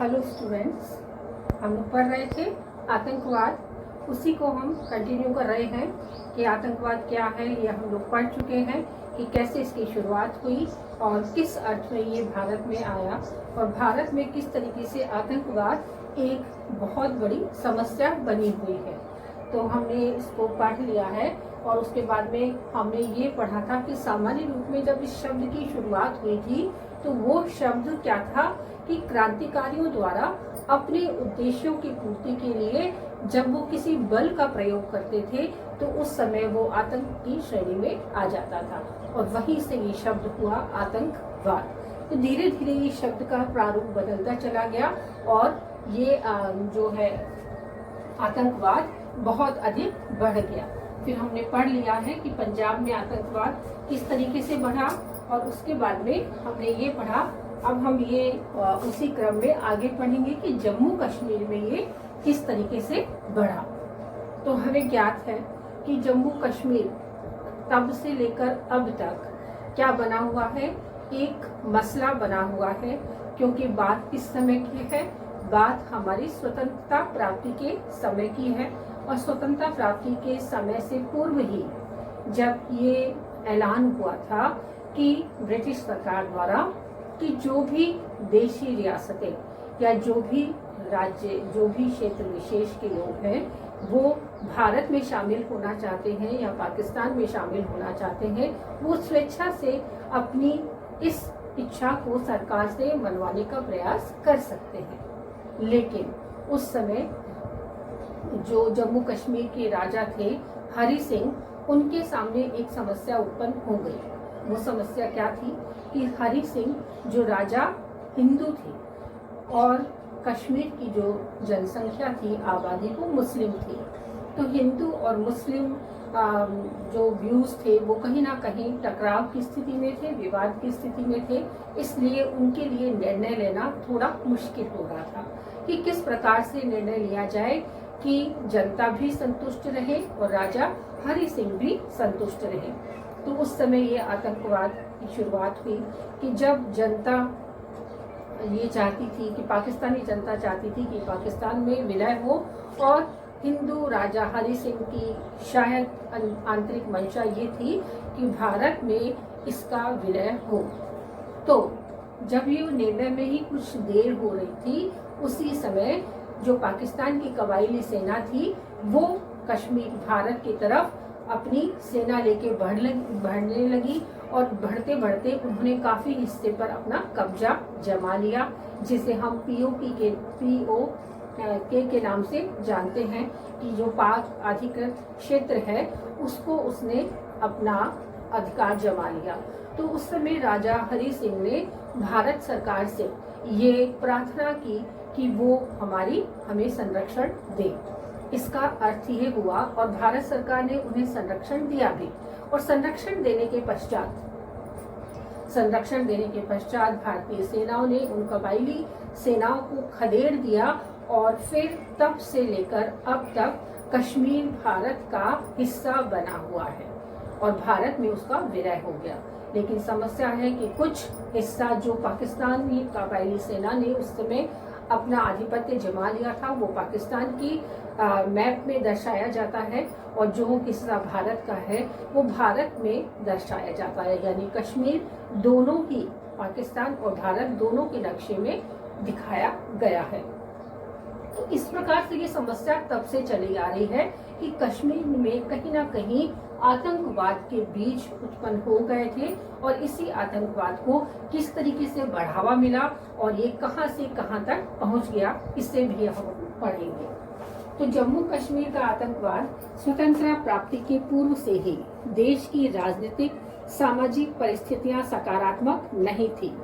Hello students, हम लोग पढ़ रहे थे आतंकवाद। उसी को हम कंटिन्यू कर रहे हैं कि आतंकवाद क्या है। ये हम लोग पढ़ चुके हैं कि कैसे इसकी शुरुआत हुई और किस अर्थ में ये भारत में आया और भारत में किस तरीके से आतंकवाद एक बहुत बड़ी समस्या बनी हुई है। तो हमने इसको पढ़ लिया है और उसके बाद में हमने ये पढ़ा था कि सामान्य रूप में जब इस शब्द की शुरुआत हुई थी तो वो शब्द क्या था कि क्रांतिकारियों द्वारा अपने उद्देश्यों की पूर्ति के लिए जब वो किसी बल का प्रयोग करते थे तो उस समय वो आतंक की श्रेणी में आ जाता था और वहीं से ये शब्द हुआ आतंकवाद। तो धीरे धीरे ये शब्द का प्रारूप बदलता चला गया और ये जो है आतंकवाद बहुत अधिक बढ़ गया। फिर हमने पढ़ लिया है कि पंजाब में आतंकवाद किस तरीके से बढ़ा और उसके बाद में हमने ये पढ़ा। अब हम ये उसी क्रम में आगे पढ़ेंगे कि जम्मू कश्मीर में ये किस तरीके से बढ़ा। तो हमें ज्ञात है कि जम्मू कश्मीर तब से लेकर अब तक क्या बना हुआ है, एक मसला बना हुआ है। क्योंकि बात किस समय की है, बात हमारी स्वतंत्रता प्राप्ति के समय की है और स्वतंत्रता प्राप्ति के समय से पूर्व ही जब ये ऐलान हुआ था कि ब्रिटिश सरकार द्वारा कि जो भी देशी रियासतें या जो भी राज्य, जो भी क्षेत्र विशेष के लोग हैं वो भारत में शामिल होना चाहते हैं या पाकिस्तान में शामिल होना चाहते हैं, वो स्वेच्छा से अपनी इस इच्छा को सरकार से मनवाने का प्रयास कर सकते हैं। लेकिन उस समय जो जम्मू कश्मीर के राजा थे हरि सिंह, उनके सामने एक समस्या उत्पन्न हो गई। वो समस्या क्या थी कि हरि सिंह जो राजा हिंदू थे और कश्मीर की जो जनसंख्या थी, आबादी वो मुस्लिम थी। तो हिंदू और मुस्लिम जो व्यूज थे वो कहीं ना कहीं टकराव की स्थिति में थे, विवाद की स्थिति में थे। इसलिए उनके लिए निर्णय लेना थोड़ा मुश्किल हो रहा था कि किस प्रकार से निर्णय लिया जाए कि जनता भी संतुष्ट रहे और राजा हरि सिंह भी संतुष्ट रहे। तो उस समय ये आतंकवाद की शुरुआत हुई कि जब जनता ये चाहती थी कि पाकिस्तानी जनता चाहती थी कि पाकिस्तान में विलय हो और हिंदू राजा हरि सिंह की शायद आंतरिक मंशा ये थी कि भारत में इसका विलय हो। तो जब ये निर्णय में ही कुछ देर हो रही थी, उसी समय जो पाकिस्तान की कबायली सेना थी वो कश्मीर भारत की तरफ अपनी सेना लेके बढ़ने लगी और बढ़ते बढ़ते उन्होंने काफी हिस्से पर अपना कब्जा जमा लिया, जिसे हम पीओके के नाम से जानते हैं कि जो पाक अधिकृत क्षेत्र है उसको उसने अपना अधिकार जमा लिया। तो उस समय राजा हरि सिंह ने भारत सरकार से ये प्रार्थना की कि वो हमें संरक्षण दे। इसका अर्थ ये हुआ और भारत सरकार ने उन्हें संरक्षण दिया भी। और संरक्षण देने के पश्चात भारतीय सेनाओं ने उन कबायली सेनाओं को खदेड़ दिया और फिर तब से लेकर अब तक कश्मीर भारत का हिस्सा बना हुआ है और भारत में उसका विलय हो गया। लेकिन समस्या है कि कुछ हिस्सा जो पाकिस्तानी कबायली सेना ने उस समय अपना आधिपत्य जमा लिया था वो पाकिस्तान की मैप में दर्शाया जाता है और जो हिस्सा भारत का है वो भारत में दर्शाया जाता है। यानी कश्मीर दोनों ही, पाकिस्तान और भारत दोनों के नक्शे में दिखाया गया है। तो इस प्रकार से ये समस्या तब से चली आ रही है कि कश्मीर में कहीं ना कहीं आतंकवाद के बीज उत्पन्न हो गए थे और इसी आतंकवाद को किस तरीके से बढ़ावा मिला और ये कहां से कहां तक पहुंच गया, इससे भी हम पढ़ेंगे। तो जम्मू कश्मीर का आतंकवाद स्वतंत्रता प्राप्ति के पूर्व से ही देश की राजनीतिक सामाजिक परिस्थितियां सकारात्मक नहीं थी।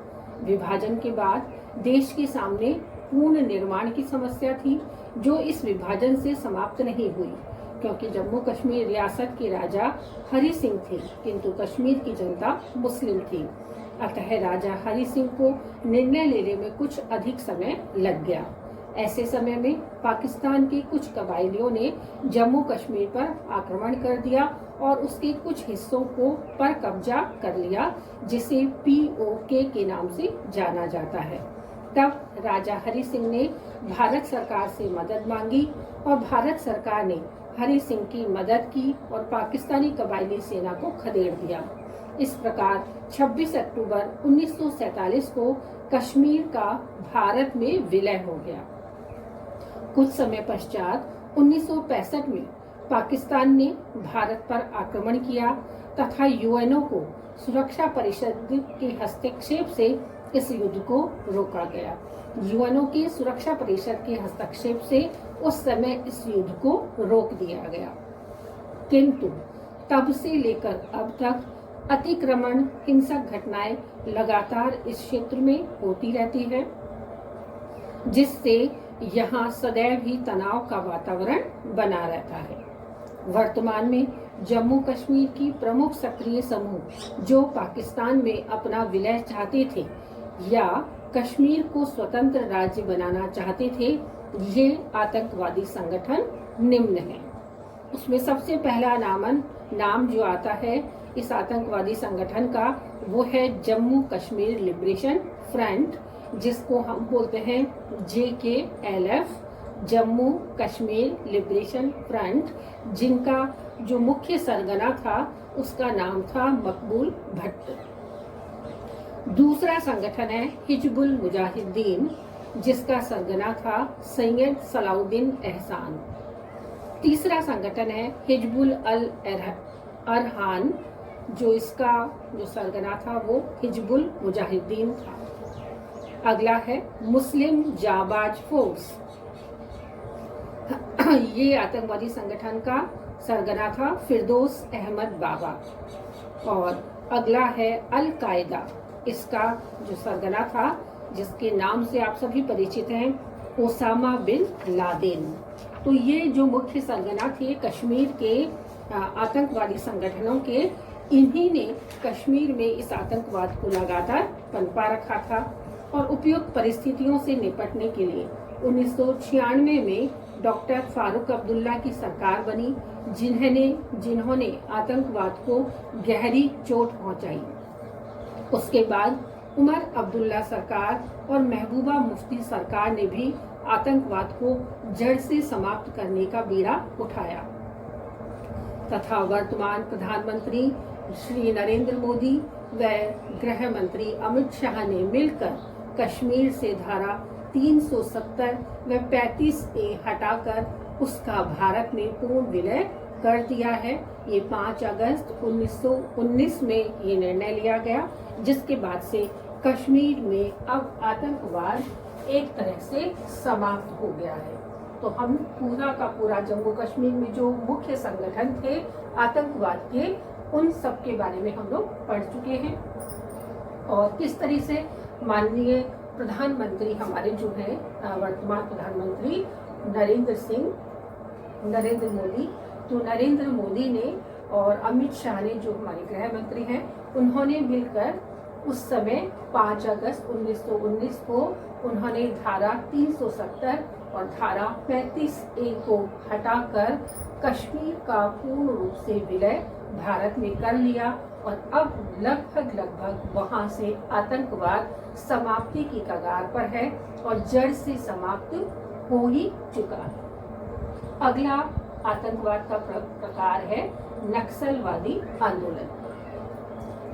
विभाजन के बाद देश के सामने पूर्ण निर्माण की समस्या थी जो इस विभाजन से समाप्त नहीं हुई, क्योंकि जम्मू कश्मीर रियासत के राजा हरि सिंह थे किंतु कश्मीर की जनता मुस्लिम थी। अतः राजा हरि सिंह को निर्णय लेने में कुछ अधिक समय लग गया। ऐसे समय में पाकिस्तान के कुछ कबायलियों ने जम्मू कश्मीर पर आक्रमण कर दिया और उसके कुछ हिस्सों को पर कब्जा कर लिया, जिसे पीओके के नाम से जाना जाता है। तब राजा हरि सिंह ने भारत सरकार से मदद मांगी और भारत सरकार ने हरि सिंह की मदद की और पाकिस्तानी कबायली सेना को खदेड़ दिया। इस प्रकार 26 अक्टूबर 1947 को कश्मीर का भारत में विलय हो गया। कुछ समय पश्चात 1965 में पाकिस्तान ने भारत पर आक्रमण किया तथा यूएनओ को सुरक्षा परिषद के हस्तक्षेप से इस युद्ध को रोका गया। यूएनओ के सुरक्षा परिषद के हस्तक्षेप से उस समय इस युद्ध को रोक दिया गया, किंतु तब से लेकर अब तक अतिक्रमण हिंसक घटनाएं लगातार इस क्षेत्र में होती रहती है, जिससे यहाँ सदैव ही तनाव का वातावरण बना रहता है। वर्तमान में जम्मू कश्मीर की प्रमुख सक्रिय समूह जो पाकिस्तान में अपना विलय चाहते थे या कश्मीर को स्वतंत्र राज्य बनाना चाहते थे, ये आतंकवादी संगठन निम्न हैं। उसमें सबसे पहला नाम जो आता है इस आतंकवादी संगठन का, वो है जम्मू कश्मीर लिबरेशन फ्रंट, जिसको हम बोलते हैं JKLF, Jammu Kashmir liberation front, जिनका जो मुख्य सरगना था उसका नाम था मकबूल भट्ट। दूसरा संगठन है हिजबुल मुजाहिदीन, जिसका सरगना था सैयद सलाउद्दीन एहसान। तीसरा संगठन है हिजबुल अल अरहान, जो इसका जो सरगना था वो हिजबुल मुजाहिदीन था। अगला है मुस्लिम जाबाज फोर्स, ये आतंकवादी संगठन का सरगना था फिरदौस अहमद बाबा। और अगला है अल कायदा, इसका जो सरगना था, जिसके नाम से आप सभी परिचित हैं, ओसामा बिन लादेन। तो ये जो मुख्य सरगना थे कश्मीर के आतंकवादी संगठनों के, इन्हीं ने कश्मीर में इस आतंकवाद को लगातार पनपा रखा था। और उपयुक्त परिस्थितियों से निपटने के लिए 1996 में डॉक्टर फारूक अब्दुल्ला की सरकार बनी, जिन्होंने आतंकवाद को गहरी चोट पहुंचाई। उसके बाद उमर अब्दुल्ला सरकार और महबूबा मुफ्ती सरकार ने भी आतंकवाद को जड़ से समाप्त करने का बीड़ा उठाया तथा वर्तमान प्रधानमंत्री श्री नरेंद्र मोदी व गृह मंत्री अमित शाह ने मिलकर कश्मीर से धारा 370 व 35A हटाकर उसका भारत में पूर्ण विलय कर दिया है। ये 5 अगस्त 1919 में ये निर्णय लिया गया, जिसके बाद से कश्मीर में अब आतंकवाद एक तरह से समाप्त हो गया है। तो हम पूरा का पूरा जम्मू कश्मीर में जो मुख्य संगठन थे आतंकवाद के, उन सब के बारे में हम लोग पढ़ चुके हैं। और किस तरह से माननीय प्रधानमंत्री हमारे जो है वर्तमान प्रधानमंत्री नरेंद्र मोदी, तो नरेंद्र मोदी ने और अमित शाह ने जो हमारे गृह मंत्री हैं, उन्होंने मिलकर उस समय 5 अगस्त 1919 को उन्होंने धारा 370 और धारा 35A को हटाकर कश्मीर का पूर्ण रूप से विलय भारत में कर लिया। और अब लगभग वहां से आतंकवाद समाप्ति की कगार पर है और जड़ से समाप्त हो ही चुका है। अगला आतंकवाद का प्रकार है नक्सलवादी आंदोलन।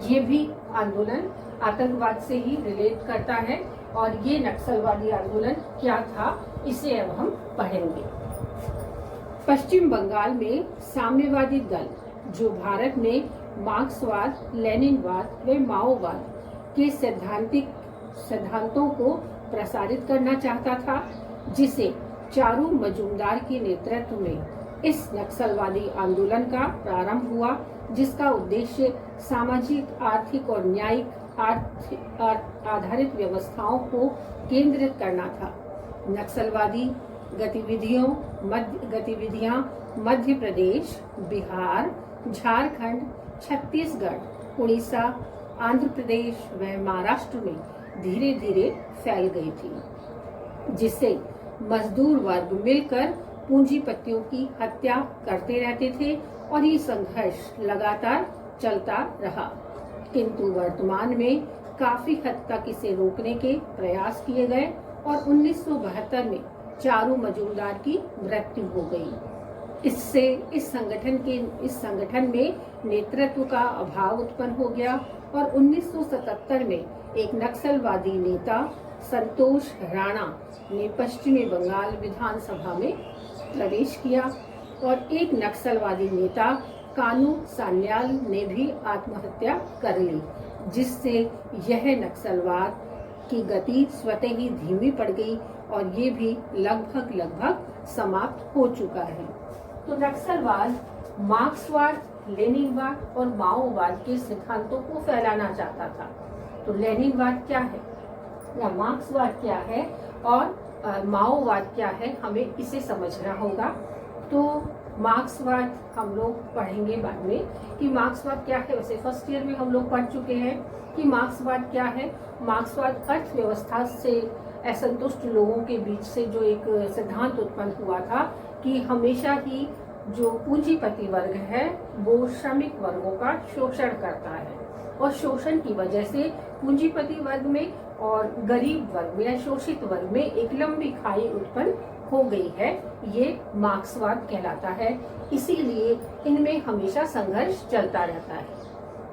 ये भी आंदोलन आतंकवाद से ही रिलेट करता है। और ये नक्सलवादी आंदोलन क्या था, इसे अब हम पढ़ेंगे। पश्चिम बंगाल में साम्यवादी दल जो भारत में मार्क्सवाद, लेनिनवाद व माओवाद के सिद्धांतों को प्रसारित करना चाहता था, जिसे चारू मजूमदार के नेतृत्व में इस नक्सलवादी आंदोलन का प्रारंभ हुआ, जिसका उद्देश्य सामाजिक, आर्थिक और न्यायिक आधारित व्यवस्थाओं को केंद्रित करना था। नक्सलवादी गतिविधियां मध्य प्रदेश, बिहार, झारखंड, छत्तीसगढ़, उड़ीसा, आंध्र प्रदेश व महाराष्ट्र में धीरे धीरे फैल गई थी, जिससे मजदूर वर्ग मिलकर पूंजीपतियों की हत्या करते रहते थे और ये संघर्ष लगातार चलता रहा। किंतु वर्तमान में काफी हद तक इसे रोकने के प्रयास किए गए और 1972 में चारू मजूमदार की मृत्यु हो गई। इससे इस संगठन में नेतृत्व का अभाव उत्पन्न हो गया और 1977 में एक नक्सलवादी नेता संतोष राणा ने पश्चिमी बंगाल विधानसभा में प्रवेश किया और एक नक्सलवादी नेता कानू सान्याल ने भी आत्महत्या कर ली, जिससे यह नक्सलवाद की गति स्वतः ही धीमी पड़ गई और ये भी लगभग समाप्त हो चुका है। तो नक्सलवाद मार्क्सवाद, लेनिनवाद और माओवाद के सिद्धांतों को फैलाना चाहता था। तो लेनिनवाद क्या है या मार्क्सवाद क्या है और माओवाद क्या है, हमें इसे समझना होगा। तो मार्क्सवाद हम लोग पढ़ेंगे बाद में कि मार्क्सवाद क्या है। वैसे फर्स्ट ईयर में हम लोग पढ़ चुके हैं कि मार्क्सवाद क्या है। मार्क्सवाद अर्थव्यवस्था से असंतुष्ट लोगों के बीच से जो एक सिद्धांत उत्पन्न हुआ था कि हमेशा ही जो पूंजीपति वर्ग है वो श्रमिक वर्गों का शोषण करता है और शोषण की वजह से पूंजीपति वर्ग में और गरीब वर्ग में या शोषित वर्ग में एक लंबी खाई उत्पन्न हो गई है। ये मार्क्सवाद कहलाता है। इसीलिए इनमें हमेशा संघर्ष चलता रहता है।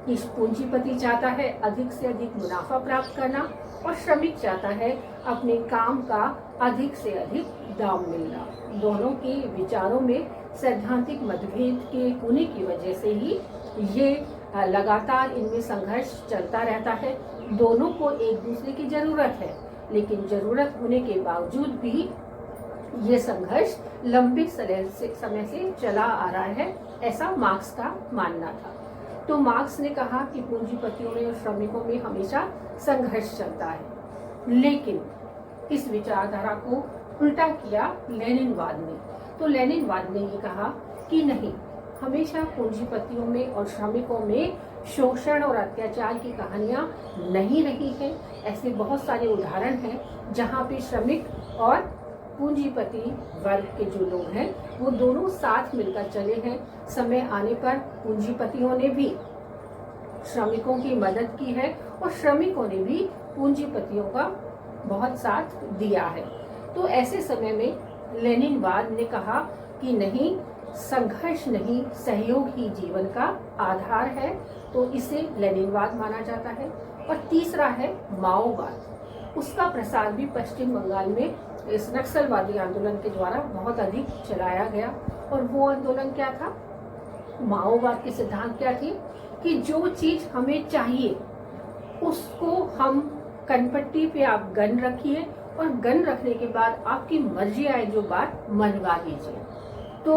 इस पूंजीपति चाहता है अधिक से अधिक मुनाफा प्राप्त करना और श्रमिक चाहता है अपने काम का अधिक से अधिक दाम मिलना। दोनों के विचारों में सैद्धांतिक मतभेद के होने की वजह से ही ये लगातार इनमें संघर्ष चलता रहता है। दोनों को एक दूसरे की जरूरत है, लेकिन जरूरत होने के बावजूद भी ये संघर्ष लंबे समय से चला आ रहा है, ऐसा मार्क्स का मानना था। तो मार्क्स ने कहा कि पूंजीपतियों में और श्रमिकों में हमेशा संघर्ष चलता है, लेकिन इस विचारधारा को उल्टा किया लेनिनवाद ने। तो लेनिनवाद ने ये कहा कि नहीं, हमेशा पूंजीपतियों में और श्रमिकों में शोषण और अत्याचार की कहानियां नहीं रही है। ऐसे बहुत सारे उदाहरण हैं जहां पे श्रमिक और पूंजीपति वर्ग के जो लोग हैं वो दोनों साथ मिलकर चले हैं। समय आने पर पूंजीपतियों ने भी श्रमिकों की मदद की है और श्रमिकों ने भी पूंजीपतियों का बहुत साथ दिया है। तो ऐसे समय में लेनिनवाद ने कहा कि नहीं, संघर्ष नहीं, सहयोग ही जीवन का आधार है। तो इसे लेनिनवाद माना जाता है। और तीसरा है माओवाद। उसका प्रसार भी पश्चिम बंगाल में इस नक्सलवादी आंदोलन के द्वारा बहुत अधिक चलाया गया। और वो आंदोलन क्या था? माओवाद के सिद्धांत क्या थे कि जो चीज हमें चाहिए उसको हम कनपट्टी पे आप गन रखिए और गन रखने के बाद आपकी मर्जी आए जो बात मनवा लीजिए। तो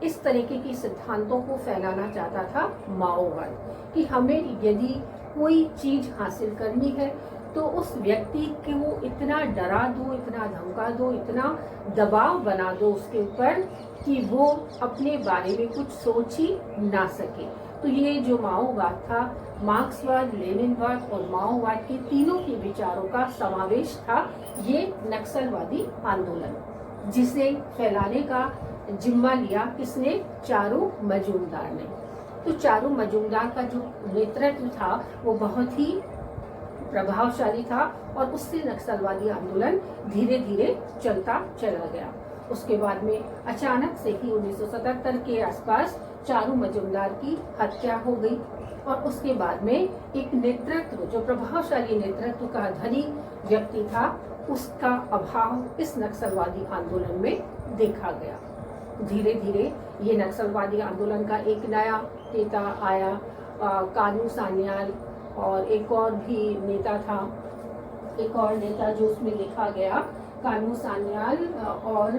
इस तरीके की सिद्धांतों को फैलाना चाहता था माओवाद कि हमें यदि कोई चीज हासिल करनी है तो उस व्यक्ति को इतना डरा दो, इतना धमका दो, इतना दबाव बना दो उसके ऊपर कि वो अपने बारे में कुछ सोच ही ना सके। तो ये जो माओवाद था, मार्क्सवाद, लेनिनवाद और माओवाद के तीनों के विचारों का समावेश था ये नक्सलवादी आंदोलन, जिसे फैलाने का जिम्मा लिया किसने? चारू मजूमदार ने। तो चारू मजूमदार का जो नेतृत्व था वो बहुत ही प्रभावशाली था और उससे नक्सलवादी आंदोलन धीरे धीरे चलता चला गया। उसके बाद में अचानक से ही 1977 के आसपास चारू मजूमदार की हत्या हो गई और उसके बाद में एक नेतृत्व, जो प्रभावशाली नेतृत्व का धनी व्यक्ति था, उसका अभाव इस नक्सलवादी आंदोलन में देखा गया। धीरे धीरे ये नक्सलवादी आंदोलन का एक नया नेता आया, कानू सान्याल, और एक और भी नेता था, एक और नेता जो उसमें देखा गया, कानू सान्याल और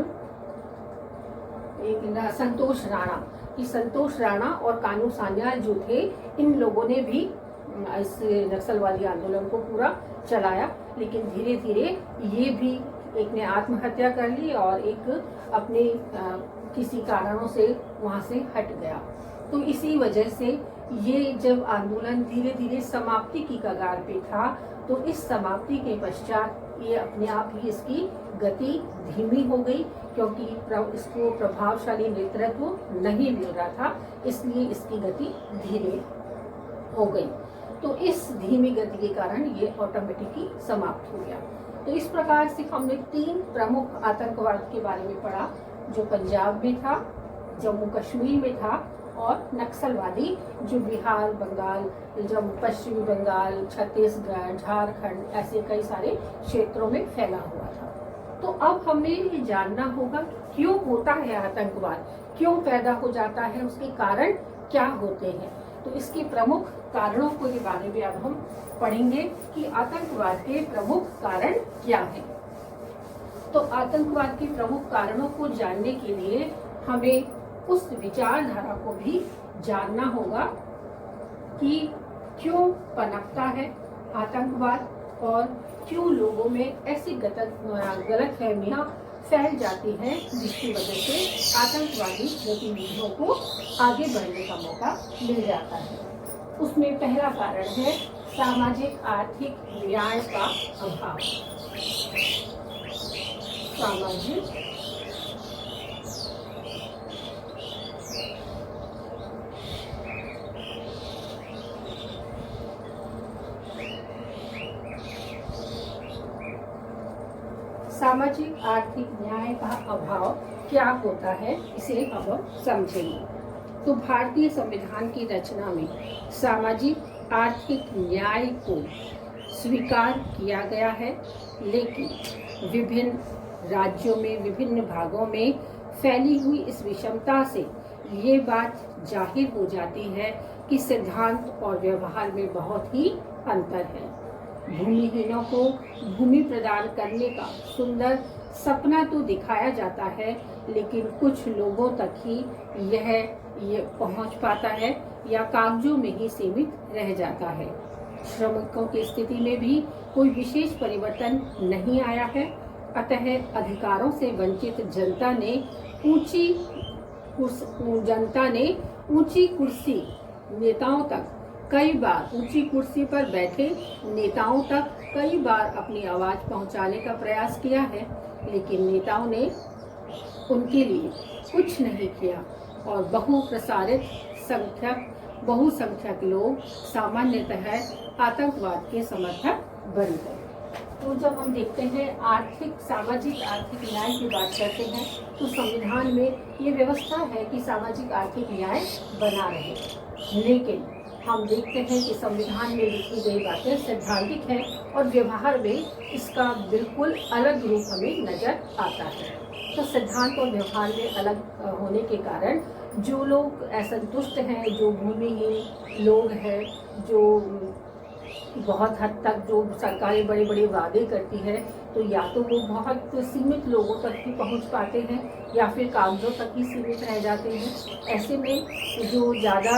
एक संतोष राणा। कि संतोष राणा और कानू सान्याल जो थे, इन लोगों ने भी इस नक्सलवादी आंदोलन को पूरा चलाया। लेकिन धीरे धीरे ये भी, एक ने आत्महत्या कर ली और एक अपने किसी कारणों से वहां से हट गया। तो इसी वजह से ये जब आंदोलन धीरे धीरे समाप्ति की कगार पे था, तो इस समाप्ति के पश्चात ये अपने आप ही इसकी गति धीमी हो गई, क्योंकि इसको प्रभावशाली नेतृत्व नहीं मिल रहा था, इसलिए इसकी गति धीरे हो गई। तो इस धीमी गति के कारण ये ऑटोमेटिकली समाप्त हो गया। तो इस प्रकार से हमने 3 प्रमुख आतंकवाद के बारे में पढ़ा, जो पंजाब में था, जम्मू कश्मीर में था, और नक्सलवादी जो बिहार, बंगाल, जम्मू पश्चिमी बंगाल, छत्तीसगढ़, झारखंड, ऐसे कई सारे क्षेत्रों में फैला हुआ था। तो अब हमें ये जानना होगा क्यों होता है आतंकवाद, क्यों पैदा हो जाता है, उसके कारण क्या होते हैं। तो इसके प्रमुख कारणों को के बारे में अब हम पढ़ेंगे कि आतंकवाद के प्रमुख कारण क्या हैं। तो आतंकवाद के प्रमुख कारणों को जानने के लिए हमें उस विचारधारा को भी जानना होगा कि क्यों पनपता है आतंकवाद और क्यों लोगों में ऐसी गलतफहमियां फैल जाती हैं जिसकी वजह से आतंकवादी गतिविधियों को आगे बढ़ने का मौका मिल जाता है। उसमें पहला कारण है सामाजिक आर्थिक न्याय का अभाव। सामाजिक आर्थिक न्याय का अभाव क्या होता है, इसे हम समझेंगे। तो भारतीय संविधान की रचना में सामाजिक आर्थिक न्याय को स्वीकार किया गया है, लेकिन विभिन्न राज्यों में, विभिन्न भागों में फैली हुई इस विषमता से ये बात जाहिर हो जाती है कि सिद्धांत और व्यवहार में बहुत ही अंतर है। भूमिहीनों को भूमि प्रदान करने का सुंदर सपना तो दिखाया जाता है, लेकिन कुछ लोगों तक ही ये पहुंच पाता है या कागजों में ही सीमित रह जाता है। श्रमिकों की स्थिति में भी कोई विशेष परिवर्तन नहीं आया है। अतः अधिकारों से वंचित जनता ने ऊंची कुर्सी नेताओं तक कई बार ऊंची कुर्सी पर बैठे नेताओं तक कई बार अपनी आवाज पहुंचाने का प्रयास किया है, लेकिन नेताओं ने उनके लिए कुछ नहीं किया और बहुसंख्यक लोग सामान्यतः आतंकवाद के समर्थक बन गए। तो जब हम देखते हैं सामाजिक आर्थिक न्याय की बात करते हैं, तो संविधान में ये व्यवस्था है कि सामाजिक आर्थिक न्याय बना रहे, लेकिन हम देखते हैं कि संविधान में लिखी गई बातें सैद्धांतिक है और व्यवहार में इसका बिल्कुल अलग रूप हमें नजर आता है। तो सिद्धांत और व्यवहार में अलग होने के कारण जो लोग असंतुष्ट हैं, जो भूमिहीन लोग हैं, जो बहुत हद तक जो सरकारें बड़े बड़े वादे करती है, तो या तो वो बहुत सीमित लोगों तक ही पहुंच पाते हैं या फिर कागजों तक ही सीमित रह जाते हैं। ऐसे में जो ज़्यादा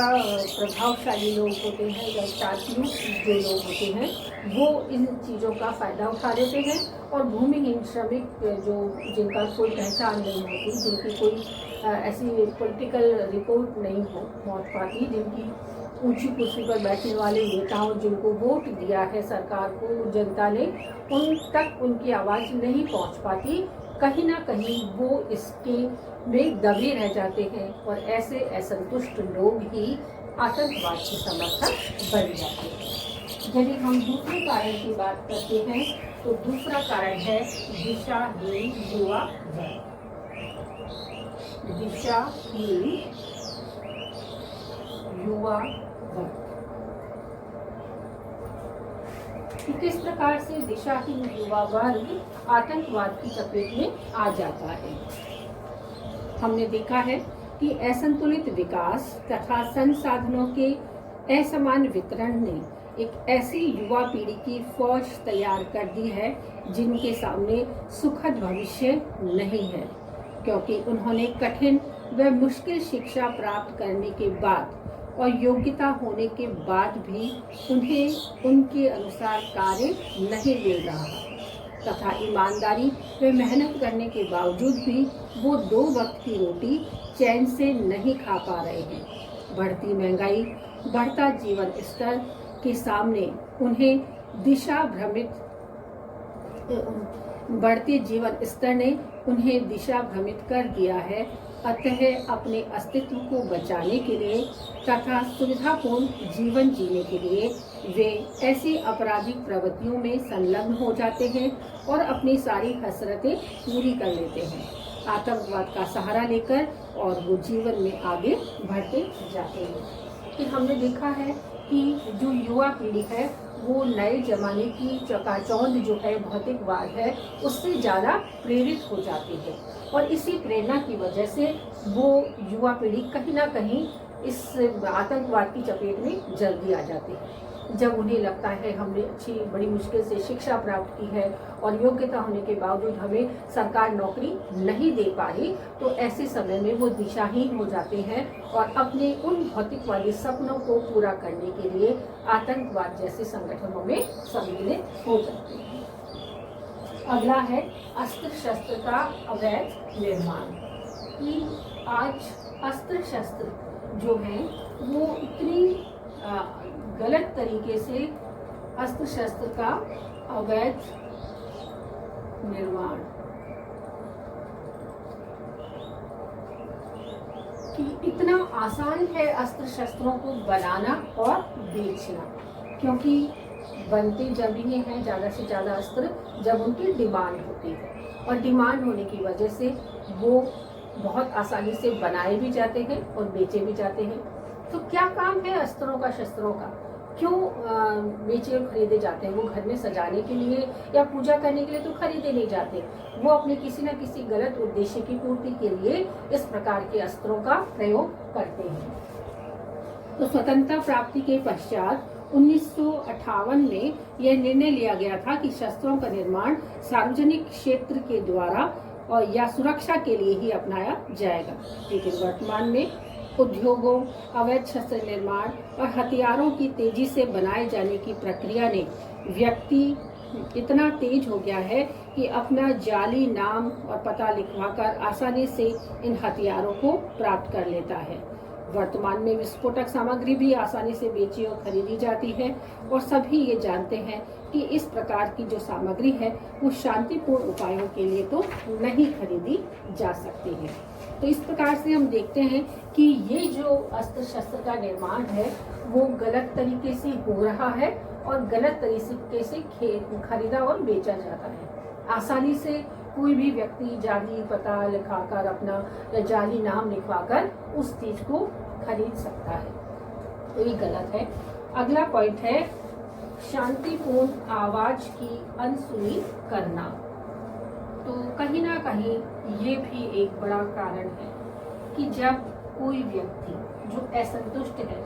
प्रभावशाली लोग होते हैं या चार्जिंग जो लोग होते हैं, वो इन चीज़ों का फ़ायदा उठा लेते हैं और भूमिहीन श्रमिक जिनका कोई पहचान नहीं होती, जिनकी कोई ऐसी पॉलिटिकल रिपोर्ट नहीं पहुँच पाती, जिनकी ऊंची कुर्सी पर बैठने वाले नेताओं जिनको वोट दिया है सरकार को, जनता ने, उन तक उनकी आवाज़ नहीं पहुंच पाती। कहीं ना कहीं वो इसके में दबे रह जाते हैं और ऐसे असंतुष्ट लोग ही आतंकवाद के समर्थक बन जाते हैं। यदि हम दूसरे कारण की बात करते हैं, तो दूसरा कारण है दिशाहीन युवा वर्ग। दिशाहीन युवा वर्ग। किस प्रकार से दिशाहीन युवा वर्ग आतंकवाद की चपेट में आ जाता है? हमने देखा है कि असंतुलित विकास तथा संसाधनों के असमान वितरण ने एक ऐसी युवा पीढ़ी की फौज तैयार कर दी है जिनके सामने सुखद भविष्य नहीं है, क्योंकि उन्होंने कठिन व मुश्किल शिक्षा प्राप्त करने के बाद और योग्यता होने के बाद भी उन्हें उनके अनुसार कार्य नहीं मिल रहा तथा ईमानदारी व मेहनत करने के बावजूद भी वो 2 वक्त की रोटी चैन से नहीं खा पा रहे हैं। बढ़ती महंगाई, बढ़ता जीवन स्तर के सामने उन्हें बढ़ते जीवन स्तर ने उन्हें दिशा भ्रमित कर दिया है। अतः अपने अस्तित्व को बचाने के लिए तथा सुविधापूर्ण जीवन जीने के लिए वे ऐसी आपराधिक प्रवृत्तियों में संलग्न हो जाते हैं और अपनी सारी हसरतें पूरी कर लेते हैं, आतंकवाद का सहारा लेकर, और वो जीवन में आगे बढ़ते जाते हैं। कि हमने देखा है कि जो युवा पीढ़ी है वो नए जमाने की चकाचौंध जो है भौतिकवाद है उससे ज़्यादा प्रेरित हो जाती है, और इसी प्रेरणा की वजह से वो युवा पीढ़ी कहीं ना कहीं इस आतंकवाद की चपेट में जल्दी आ जाती है। जब उन्हें लगता है हमने अच्छी बड़ी मुश्किल से शिक्षा प्राप्त की है और योग्यता होने के बावजूद हमें सरकार नौकरी नहीं दे पा रही, तो ऐसे समय में वो दिशाहीन हो जाते हैं और अपने उन भौतिकवादी सपनों को पूरा करने के लिए आतंकवाद जैसे संगठनों में सम्मिलित हो जाते हैं। अगला है अस्त्र शस्त्र का अवैध निर्माण। कि आज अस्त्र शस्त्र जो है वो इतनी गलत तरीके से अस्त्र शस्त्र का अवैध निर्माण कि इतना आसान है अस्त्र शस्त्रों को बनाना और बेचना, क्योंकि बनते जब ही हैं ज़्यादा से ज़्यादा अस्त्र जब उनकी डिमांड होती है, और डिमांड होने की वजह से वो बहुत आसानी से बनाए भी जाते हैं और बेचे भी जाते हैं। तो क्या काम है अस्त्रों का, शस्त्रों का? क्यों बेचे और खरीदे जाते हैं? वो घर में सजाने के लिए या पूजा करने के लिए तो खरीदे नहीं जाते, वो अपने किसी न किसी गलत उद्देश्य की पूर्ति के लिए इस प्रकार के अस्त्रों का प्रयोग करते हैं। तो स्वतंत्रता प्राप्ति के पश्चात 1958 में यह निर्णय लिया गया था कि शस्त्रों का निर्माण सार्वजनिक क्षेत्र के द्वारा और या सुरक्षा के लिए ही अपनाया जाएगा, लेकिन वर्तमान में उद्योगों, अवैध शस्त्र निर्माण और हथियारों की तेजी से बनाए जाने की प्रक्रिया ने व्यक्ति इतना तेज हो गया है कि अपना जाली नाम और पता लिखवाकर आसानी से इन हथियारों को प्राप्त कर लेता है। वर्तमान में विस्फोटक सामग्री भी आसानी से बेची और खरीदी जाती है, और सभी ये जानते हैं कि इस प्रकार की जो सामग्री है वो शांतिपूर्ण उपायों के लिए तो नहीं खरीदी जा सकती है। तो इस प्रकार से हम देखते हैं कि ये जो अस्त्र शस्त्र का निर्माण है वो गलत तरीके से हो रहा है और गलत तरीके से खरीदा और बेचा जाता है। आसानी से कोई भी व्यक्ति जाली पता लिखाकर अपना या जाली नाम लिखवाकर उस चीज को खरीद सकता है, तो ये गलत है। अगला पॉइंट है शांतिपूर्ण आवाज की अनसुनी करना। तो कहीं ना कहीं ये भी एक बड़ा कारण है कि जब कोई व्यक्ति जो असंतुष्ट है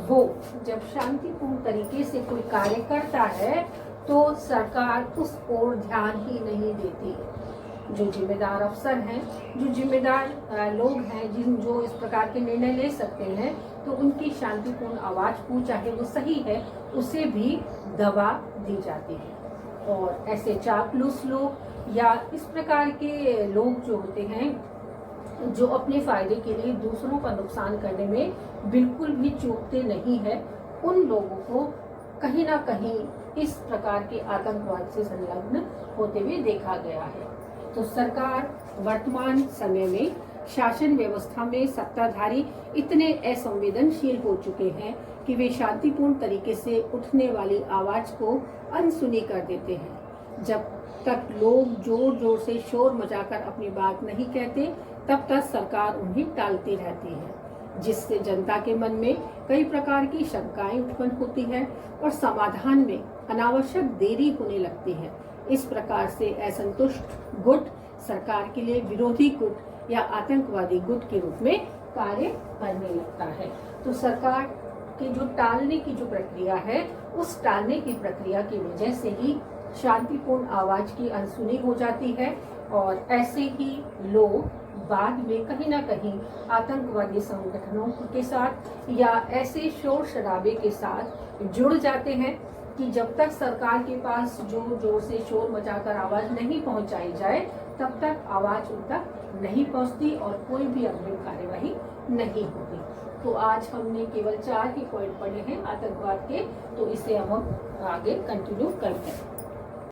वो जब शांतिपूर्ण तरीके से कोई कार्य करता है तो सरकार उस ओर ध्यान ही नहीं देती। जो जिम्मेदार अफसर हैं, जो जिम्मेदार लोग हैं, जो इस प्रकार के निर्णय ले सकते हैं, तो उनकी शांतिपूर्ण आवाज को, चाहे वो सही है, उसे भी दबा दी जाती है। और ऐसे चापलूस लोग या इस प्रकार के लोग जो होते हैं, जो अपने फायदे के लिए दूसरों का नुकसान करने में बिल्कुल भी चूकते नहीं है, उन लोगों को कहीं ना कहीं इस प्रकार के आतंकवाद से संलग्न होते हुए देखा गया है। तो सरकार वर्तमान समय में शासन व्यवस्था में सत्ताधारी इतने असंवेदनशील हो चुके हैं कि वे शांतिपूर्ण तरीके से उठने वाली आवाज को अनसुनी कर देते हैं। जब तक लोग जोर जोर से शोर मचाकर अपनी बात नहीं कहते, तब तक सरकार उन्हें टालती रहती है, जिससे जनता के मन में कई प्रकार की शंकाएं उत्पन्न होती है और समाधान में अनावश्यक देरी होने लगती है। इस प्रकार से असंतुष्ट गुट सरकार के लिए विरोधी गुट या आतंकवादी गुट के रूप में कार्य करने लगता है। तो सरकार की जो टालने की जो प्रक्रिया है, उस टालने की प्रक्रिया की वजह से ही शांतिपूर्ण आवाज की अनसुनी हो जाती है, और ऐसे ही लोग बाद में कहीं ना कहीं आतंकवादी संगठनों के साथ या ऐसे शोर शराबे के साथ जुड़ जाते हैं कि जब तक सरकार के पास जोर जोर से शोर मचाकर आवाज नहीं पहुंचाई जाए, तब तक आवाज उन तक नहीं पहुंचती और कोई भी अग्रिम कार्यवाही नहीं होती। तो आज हमने केवल 4 ही पॉइंट पढ़े हैं आतंकवाद के, तो इसे हम आगे कंटिन्यू करते हैं।